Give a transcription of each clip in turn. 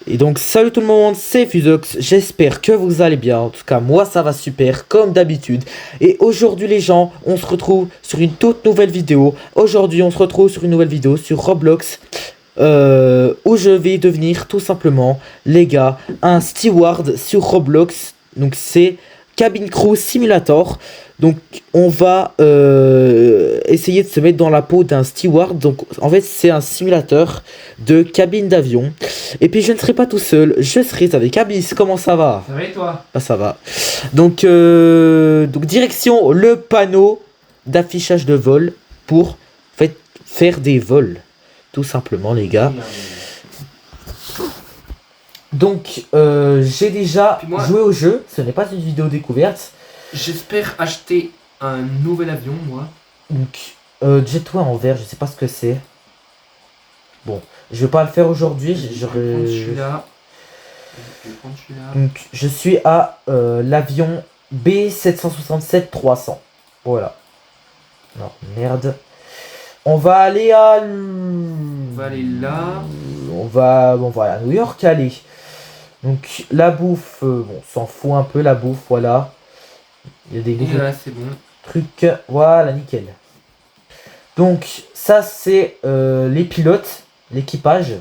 Et donc salut tout le monde, c'est Fusox, j'espère que vous allez bien, en tout cas moi ça va super comme d'habitude. Et aujourd'hui les gens, on se retrouve sur une toute nouvelle vidéo. Aujourd'hui on se retrouve sur une nouvelle vidéo sur Roblox, où je vais devenir tout simplement, les gars, un steward sur Roblox. Donc c'est Cabin Crew Simulator. Donc on va essayer de se mettre dans la peau d'un steward. Donc en fait c'est un simulateur de cabine d'avion. Et puis je ne serai pas tout seul, je serai avec Abyss. Comment ça va? Ça va et toi? Ah, ça va. Donc direction le panneau d'affichage de vol pour faire des vols. Tout simplement les gars. Donc j'ai déjà joué au jeu, ce n'est pas une vidéo découverte. J'espère acheter un nouvel avion moi. Donc Jetway en vert, je sais pas ce que c'est. Bon, je vais pas le faire aujourd'hui. Je vais prendre celui-là. Donc je suis à l'avion B767-300. Voilà. Non, merde. On va aller à... On va aller là. On va à New York, allez. Donc la bouffe, bon, s'en fout un peu la bouffe, voilà. Il y a des nouveaux c'est bon. trucs, voilà, nickel. Donc ça c'est les pilotes, l'équipage.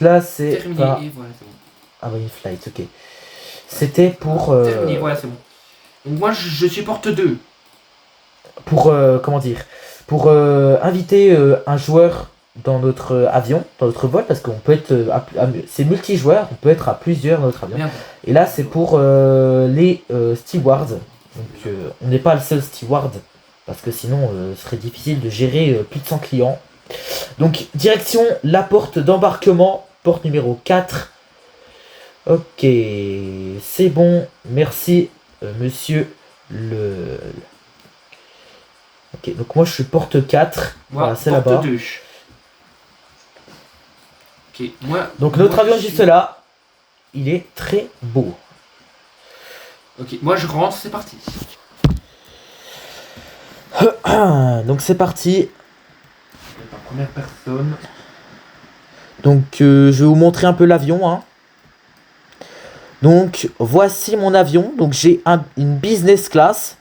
Là c'est... Terminé, et voilà, c'est bon. Ah bah une flight, ok. C'était pour... Terminé, voilà, c'est bon. Donc moi je supporte 2. Pour, comment dire, pour inviter un joueur dans notre avion, dans notre vol, parce qu'on peut être, c'est multijoueur, on peut être à plusieurs dans notre avion. Merde. Et là c'est pour les stewards, donc on n'est pas le seul steward, parce que sinon ce serait difficile de gérer plus de 100 clients. Donc direction la porte d'embarquement, porte numéro 4. Ok, c'est bon, merci monsieur le... Ok, donc moi je suis porte 4, moi, voilà, c'est là-bas. Ok, moi... Donc notre avion juste là, il est très beau. Ok, moi je rentre, c'est parti. Donc c'est parti. La première personne. Donc je vais vous montrer un peu l'avion, hein. Donc voici mon avion, donc j'ai une business class.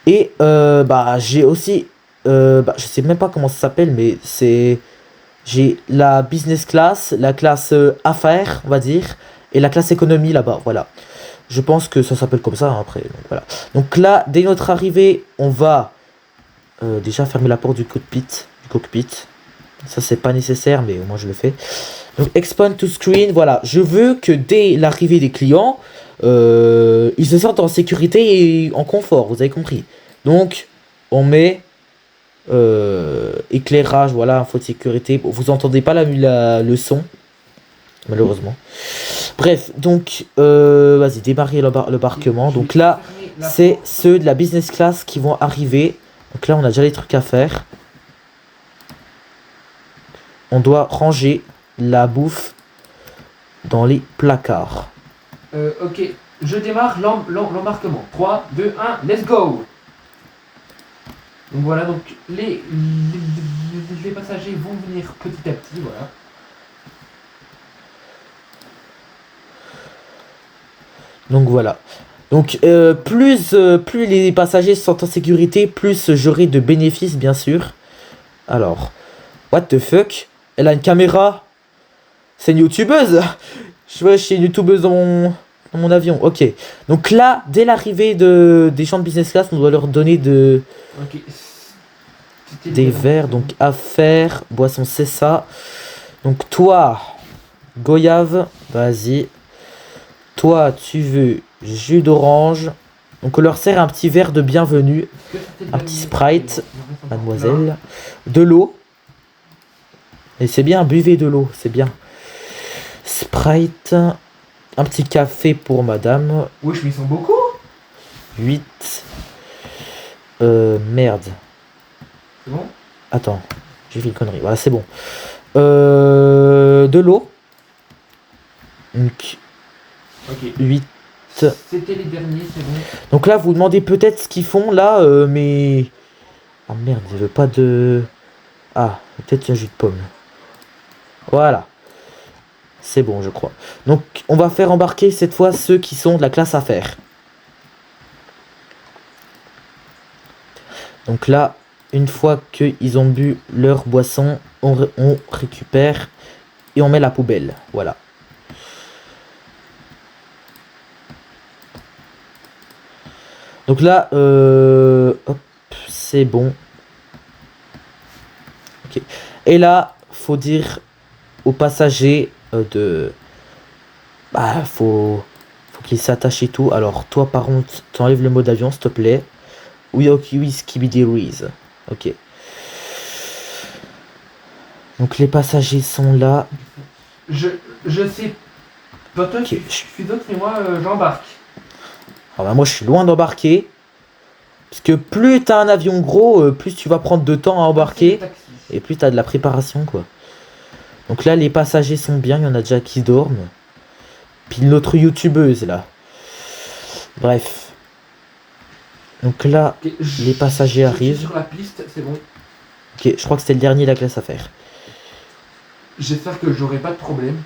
Et bah j'ai aussi, je sais même pas comment ça s'appelle, mais c'est... J'ai la business class, la classe affaires, on va dire, et la classe économie là-bas, voilà. Je pense que ça s'appelle comme ça, hein, après, donc, voilà. Donc là, dès notre arrivée, on va déjà fermer la porte du cockpit. Ça, c'est pas nécessaire, mais au moins je le fais. Donc, expand to screen, voilà. Je veux que dès l'arrivée des clients, ils se sentent en sécurité et en confort, vous avez compris. Donc, on met... éclairage, voilà, info de sécurité. Vous entendez pas le son, malheureusement. Bref, donc vas-y, démarrer l'embarquement. Donc là, c'est ceux de la business class qui vont arriver. Donc là, on a déjà les trucs à faire. On doit ranger la bouffe dans les placards. Ok, je démarre l'embarquement. 3, 2, 1, let's go! Donc voilà, donc les passagers vont venir petit à petit, voilà. Donc voilà. Donc plus les passagers sont en sécurité, plus j'aurai de bénéfices, bien sûr. Alors, what the fuck? Elle a une caméra? C'est une youtubeuse? Je vois, je suis une youtubeuse dans mon avion. Ok. Donc là, dès l'arrivée des gens de business class, on doit leur donner Ok. Des verres, donc affaires, boisson, c'est ça. Donc toi, goyave, vas-y. Toi, tu veux jus d'orange. Donc on leur sert un petit verre de bienvenue. Un petit Sprite, mademoiselle. De l'eau. Et c'est bien, buvez de l'eau, c'est bien. Sprite. Un petit café pour madame. Wesh, mais ils sont beaucoup. 8. Merde. C'est bon? Attends, j'ai fait une connerie. Voilà, c'est bon. De l'eau. Donc, ok. 8. C'était les derniers, c'est bon. Donc là, vous demandez peut-être ce qu'ils font là, mais... Ah merde, il veut pas de... Ah, peut-être un jus de pomme. Voilà. C'est bon, je crois. Donc, on va faire embarquer cette fois ceux qui sont de la classe affaires. Donc là, une fois qu'ils ont bu leur boisson, on récupère et on met la poubelle. Voilà. Donc là, hop, c'est bon. Ok. Et là, faut dire aux passagers bah, faut qu'ils s'attachent et tout. Alors, toi, par contre, t'enlèves le mode avion, s'il te plaît. Oui, ok, oui, Skibidi Reese. Ok. Donc, les passagers sont là. Je sais pas toi, Ok. je suis d'autres, mais moi, j'embarque. Alors, bah, moi, je suis loin d'embarquer. Parce que plus t'as un avion gros, plus tu vas prendre de temps à embarquer. Et plus t'as de la préparation, quoi. Donc là, les passagers sont bien. Il y en a déjà qui dorment. Puis l'autre youtubeuse, là. Bref. Donc là, Ok, les passagers je suis arrivent. sur la piste, c'est bon. Ok, je crois que c'était le dernier de la classe à faire. J'espère que j'aurai pas de problème.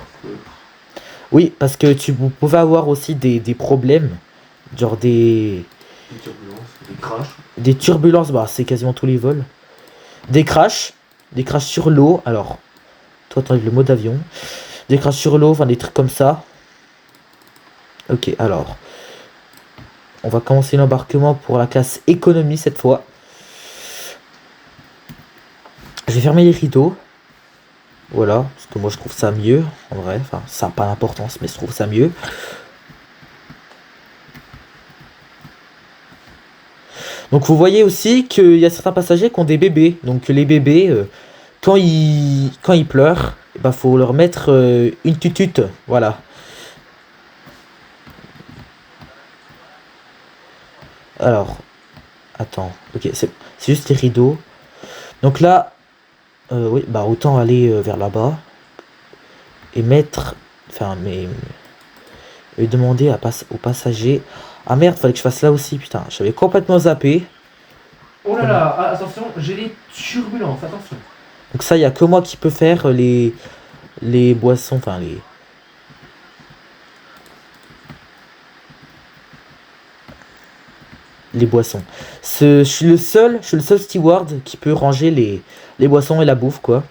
Oui, parce que vous pouvez avoir aussi des problèmes. Genre Des turbulences, des crashs. des turbulences, bah c'est quasiment tous les vols. Des crashs. Des crashs sur l'eau. Alors, toi t'enlèves le mode avion. Des crashs sur l'eau, enfin des trucs comme ça. Ok, alors. On va commencer l'embarquement pour la classe économie cette fois. Je vais fermer les rideaux. Voilà, parce que moi je trouve ça mieux, en vrai. Enfin, ça n'a pas d'importance, mais je trouve ça mieux. Donc vous voyez aussi qu'il y a certains passagers qui ont des bébés. Donc les bébés, quand ils pleurent, bah, faut leur mettre une tutute. Voilà. Alors, attends. Ok, c'est juste les rideaux. Donc là, oui, bah autant aller vers là-bas. Et mettre... Enfin, mais... Et demander aux passagers... Ah merde, fallait que je fasse là aussi, putain. J'avais complètement zappé. Oh là là, attention, j'ai les turbulences, attention. Donc ça, il n'y a que moi qui peux faire les boissons, enfin les boissons. Je suis le seul steward qui peut ranger les boissons et la bouffe, quoi.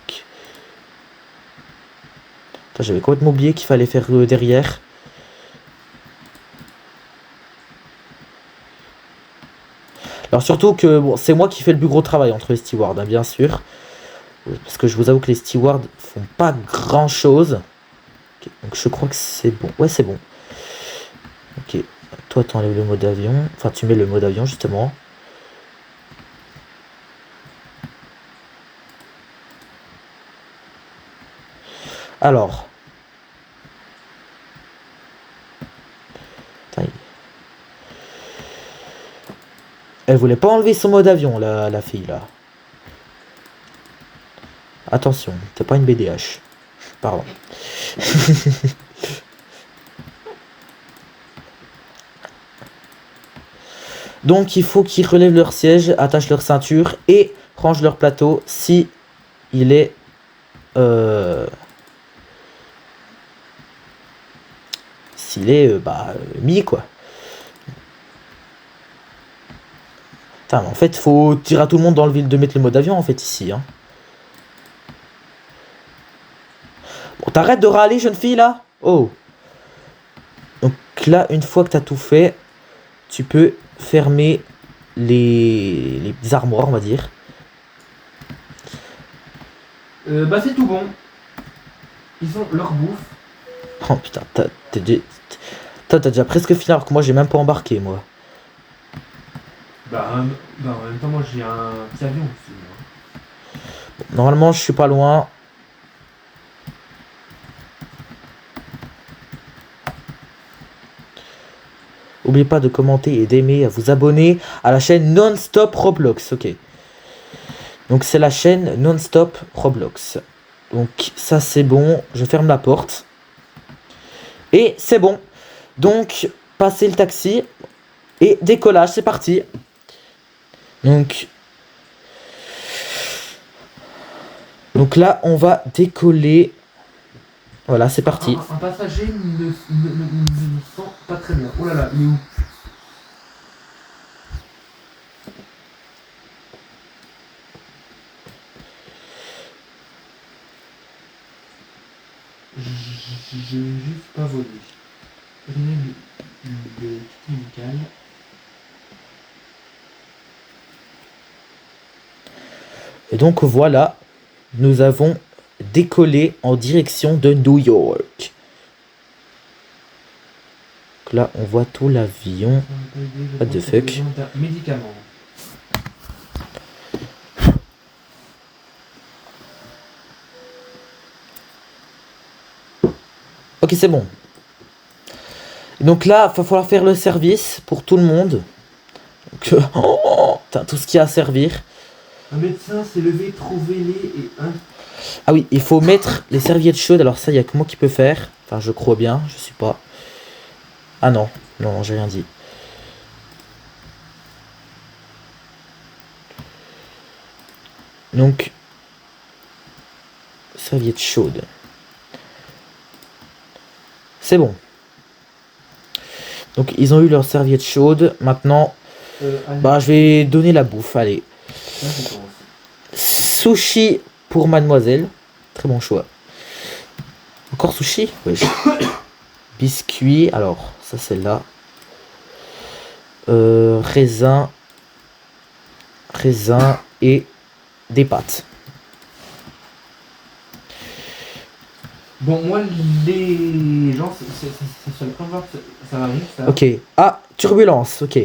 Putain, j'avais complètement oublié qu'il fallait faire derrière. Alors surtout que bon, c'est moi qui fais le plus gros travail entre les stewards, hein, bien sûr. Parce que je vous avoue que les stewards font pas grand chose. Ok, donc je crois que c'est bon. Ouais, c'est bon. Ok. Toi, t'enlèves le mode avion. Enfin, tu mets le mode avion, justement. Alors. Putain, elle voulait pas enlever son mode avion, la fille, là. Attention, t'es pas une BDH. Pardon. Donc il faut qu'ils relèvent leur siège, attachent leur ceinture et rangent leur plateau si il est mis, quoi. Putain, mais en fait, faut dire à tout le monde de mettre le mode avion en fait ici, hein. Bon, t'arrêtes de râler, jeune fille, là. Oh. Donc là, une fois que t'as tout fait, tu peux fermer les armoires, on va dire. Bah c'est tout bon. Ils ont leur bouffe. Oh putain, t'as déjà presque fini alors que moi j'ai même pas embarqué, moi. Bah, en même temps, moi j'ai un petit avion aussi. Moi. Normalement, je suis pas loin. N'oubliez pas de commenter et d'aimer, à vous abonner à la chaîne Non-Stop Roblox. Ok. Donc c'est la chaîne Non-Stop Roblox. Donc ça c'est bon. Je ferme la porte. Et c'est bon. Donc passez le taxi. Et décollage, c'est parti. Donc Donc là, on va décoller. Voilà, c'est parti. Un passager ne sent pas très bien. Oh là là, il est où? Je vais juste pas voler. Rien le médical. Et donc voilà, nous avons décollé en direction de New York. Donc là, on voit tout l'avion. What the fuck? Médicaments. Ok, c'est bon. Et donc là, il va falloir faire le service pour tout le monde. Donc, putain, tout ce qu'il y a à servir. Un médecin s'est levé, trouvez-les et un... Ah oui, il faut mettre les serviettes chaudes. Alors ça, il y a que moi qui peux faire. Enfin, je crois bien, je sais pas. Ah non, non, j'ai rien dit. Donc, serviette chaude. C'est bon. Donc, ils ont eu leur serviette chaude. Maintenant, bah, je vais donner la bouffe. Allez. Sushi pour mademoiselle. Très bon choix. Encore sushi? Oui. Biscuit. Alors, ça c'est là. Raisin. Raisin et des pâtes. Bon, moi, les gens, c'est le premier que ça m'arrive, ça. Ok. Ah, turbulence. Ok.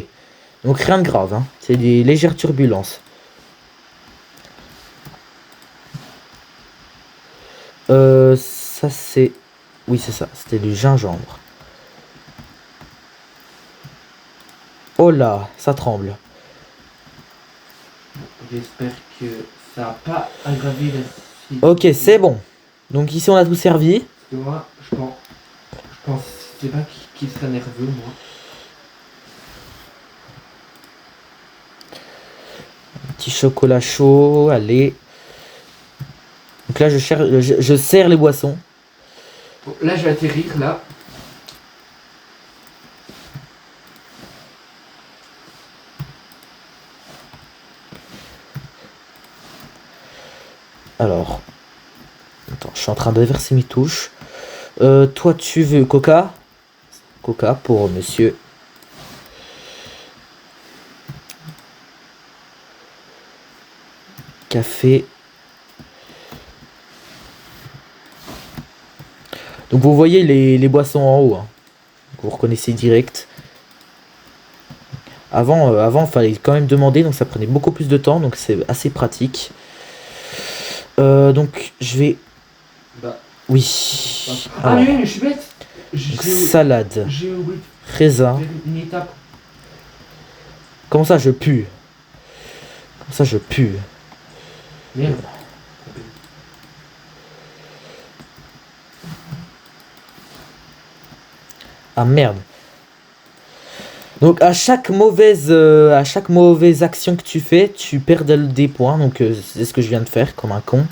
Donc rien de grave. Hein. C'est des légères turbulences. Ça c'est... Oui, c'est ça. C'était du gingembre. Oh là, ça tremble. J'espère que ça n'a pas aggravé la situation. Ok, c'est bon. Donc ici on a tout servi. Parce que moi, je pense, c'est pas qu'il serait nerveux, moi. Petit chocolat chaud, allez. Donc là je sers les boissons. Bon, là, je vais atterrir, là. Alors, attends, je suis en train de verser mes touches. Toi, tu veux Coca? Coca pour monsieur. Café. Donc vous voyez les boissons en haut. Hein. Vous reconnaissez direct. Avant, il fallait quand même demander, donc ça prenait beaucoup plus de temps, donc c'est assez pratique. Donc je vais... Bah. Oui. Ah, Alors, mais je suis bête. salade. J'ai oublié Raisin. une étape. Comment ça je pue? Comment ça je pue? Merde. Ah merde. Donc à chaque mauvaise action que tu fais, tu perds des points. Donc c'est ce que je viens de faire comme un con.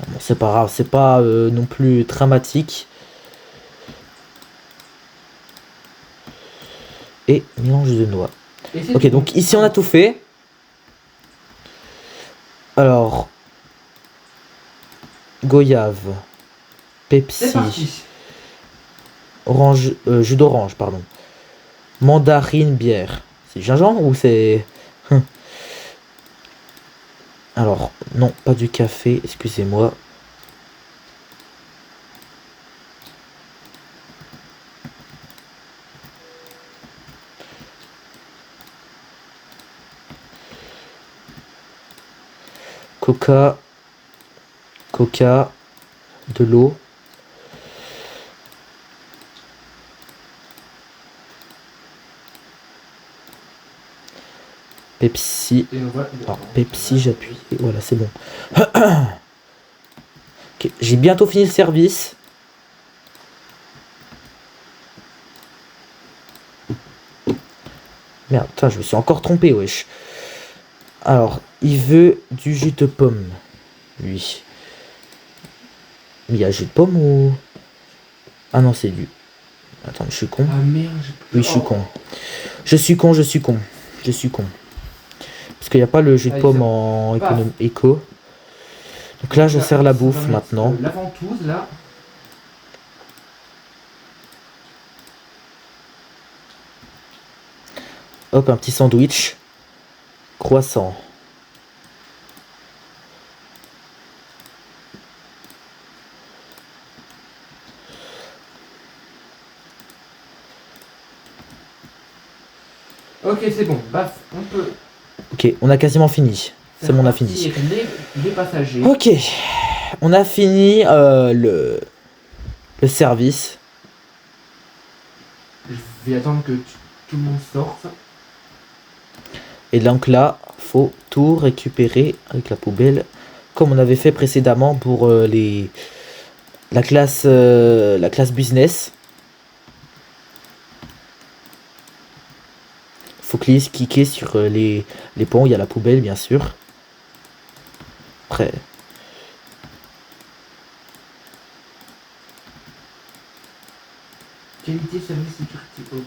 Bon, c'est pas grave, c'est pas non plus dramatique. Et mélange de noix. Ok, donc ici on a tout fait. Alors, goyave, Pepsi, orange, jus d'orange, pardon. Mandarine, bière. C'est gingembre ou c'est... Alors, non, pas du café, excusez-moi. Coca, de l'eau. Pepsi. Alors, Pepsi, j'appuie. Et voilà, c'est bon. Okay, j'ai bientôt fini le service. Merde, putain, je me suis encore trompé, wesh. Alors, il veut du jus de pomme, lui. Il y a jus de pomme ou... Ah non, c'est du... Attends, je suis con. Ah merde. Oui, je suis con. Je suis con, je suis con. Je suis con. Parce qu'il n'y a pas le jus de Allez, pomme c'est en Paf. éco. Donc là, je sers la Ça va bouffe mettre, maintenant. la ventouse là. Hop, un petit sandwich. Croissant. Ok, c'est bon. Baf, on peut. Ok, on a quasiment fini. C'est bon, on a fini. partir les passagers. Ok, on a fini le service. Je vais attendre que tout le monde sorte. Et donc là, faut tout récupérer avec la poubelle, comme on avait fait précédemment pour la classe business. Faut cliquer sur les ponts, il y a la poubelle bien sûr. Après, Qualité, service, sécurité. Ok.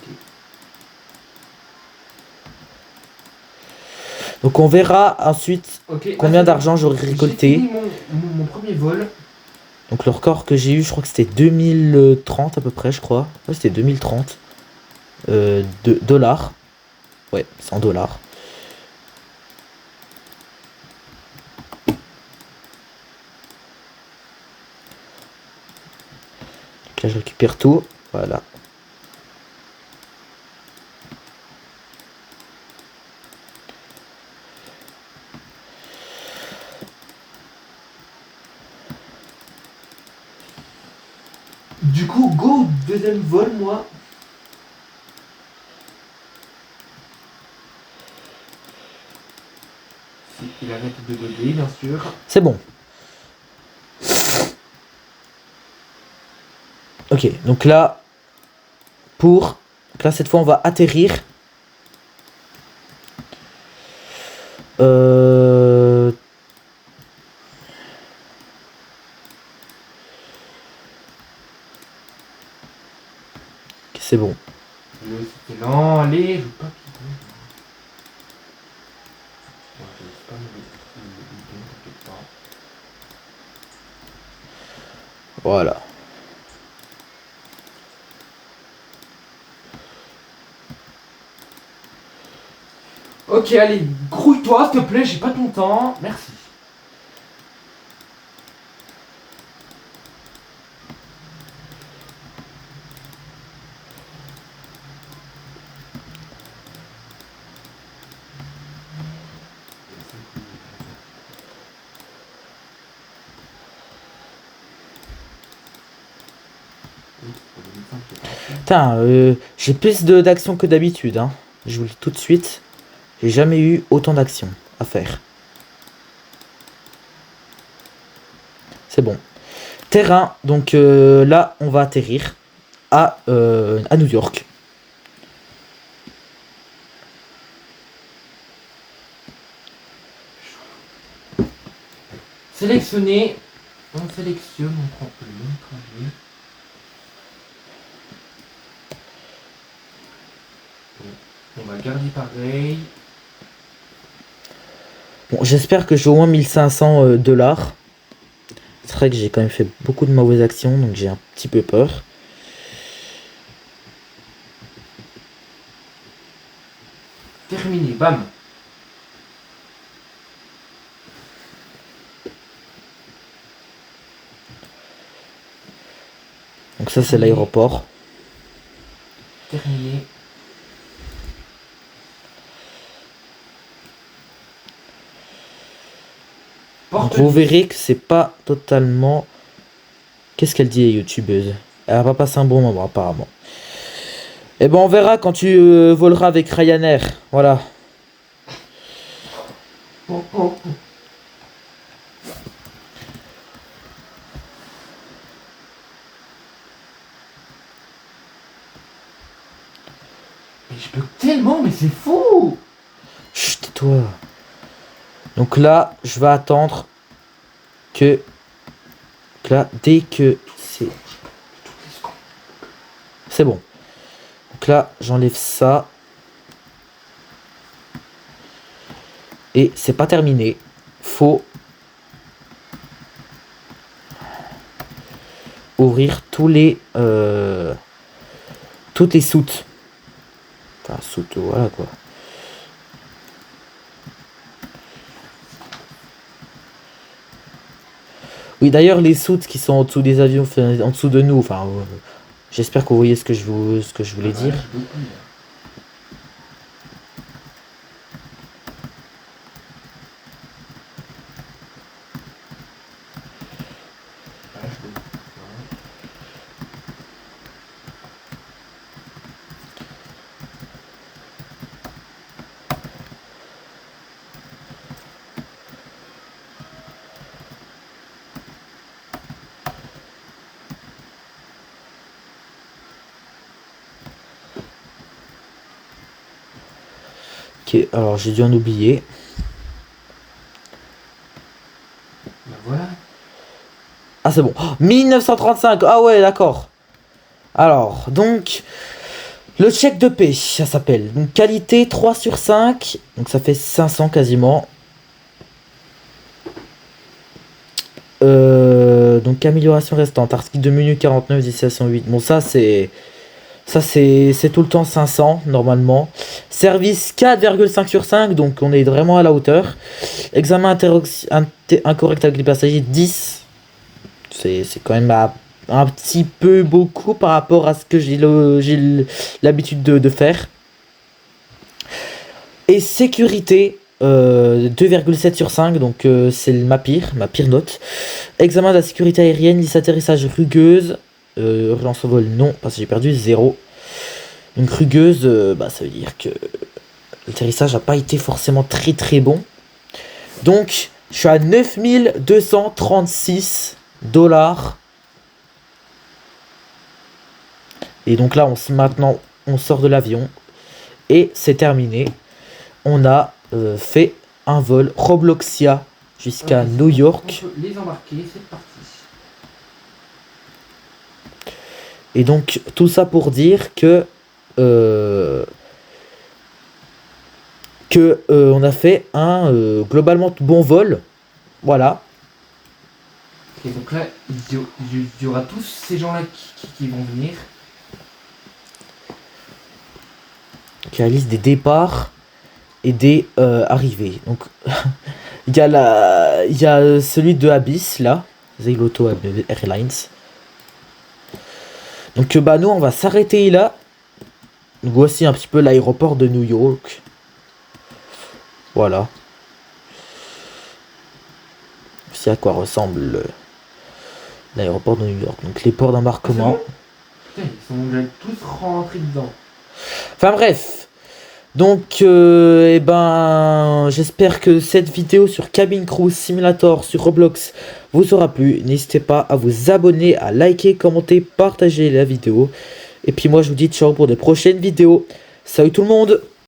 donc on verra ensuite Ok. combien c'est d'argent bon. j'aurai récolté. J'ai fini mon premier vol. Donc le record que j'ai eu, je crois que c'était 2030 à peu près, je crois. Ouais, c'était 2030. De dollars. Ouais, c'est en dollars. Donc là, je récupère tout. Voilà. Du coup, go deuxième vol, moi. Il arrête de goder, bien sûr. C'est bon. Ok, donc là, cette fois, on va atterrir. Ok, c'est bon. C'était lent, allez, je veux pas qu'il goûte. Ouais, je laisse pas me bidon, t'inquiète pas. Voilà. Ok, allez, grouille-toi, s'il te plaît, j'ai pas ton temps. Merci. Putain, j'ai plus d'actions que d'habitude, hein. Je vous le dis tout de suite. J'ai jamais eu autant d'actions à faire. C'est bon. Terrain, donc là, on va atterrir à New York. Sélectionner. On sélectionne, on prend le même trajet. On va garder pareil. Bon, j'espère que j'ai au moins 1500 dollars. C'est vrai que j'ai quand même fait beaucoup de mauvaises actions, donc j'ai un petit peu peur. Terminé, bam. Donc ça, c'est l'aéroport. Terminé. Donc vous verrez que c'est pas totalement... Qu'est-ce qu'elle dit, youtubeuse? Elle va pas passer un bon moment, apparemment. Et ben on verra quand tu voleras avec Ryanair. Voilà. Oh, oh, oh. Mais je peux tellement, mais c'est fou! Chut, tais-toi. Donc là, je vais attendre que Donc là, dès que c'est bon. Donc là, j'enlève ça. Et c'est pas terminé. Faut ouvrir toutes les soutes. Enfin, soutes, voilà quoi. Oui, d'ailleurs, les soutes qui sont en dessous des avions, enfin, en dessous de nous, enfin, j'espère que vous voyez ce que je voulais dire. Ok, alors j'ai dû en oublier. Ben voilà. Ah, c'est bon. Oh, 1935. Ah ouais, d'accord. Alors, donc, le chèque de paie, ça s'appelle. Donc, qualité 3 sur 5. Donc, ça fait 500 quasiment. Donc, amélioration restante. Article de menu 49, 1708. Bon, ça, c'est tout le temps 500, normalement. Service 4,5 sur 5. Donc, on est vraiment à la hauteur. Examen incorrect avec les passagers 10. C'est quand même un petit peu beaucoup par rapport à ce que j'ai l'habitude de faire. Et sécurité, 2,7 sur 5, donc c'est ma pire note. Examen de la sécurité aérienne, liste atterrissage rugueuse. Urgence au vol, non, parce que j'ai perdu 0. Donc rugueuse, ça veut dire que l'atterrissage n'a pas été forcément très très bon. Donc, je suis à 9236 $. Et donc là, maintenant, on sort de l'avion. Et c'est terminé. On a fait un vol Robloxia jusqu'à New York. On peut les embarquer, c'est parti. Et donc, tout ça pour dire que on a fait un globalement bon vol. Voilà. Et donc là, il y aura tous ces gens-là qui vont venir. Qui a la liste des départs et des arrivées. Donc, il y a celui de Abyss là, Zeiloto Airlines. Donc, nous, on va s'arrêter là. Donc, voici un petit peu l'aéroport de New York. Voilà. C'est à quoi ressemble l'aéroport de New York. Donc, les ports d'embarquement. Putain, ils sont déjà tous rentrés dedans. Enfin bref, donc j'espère que cette vidéo sur Cabin Crew Simulator sur Roblox vous aura plu. N'hésitez pas à vous abonner, à liker, commenter, partager la vidéo. Et puis moi je vous dis ciao pour de prochaines vidéos. Salut tout le monde!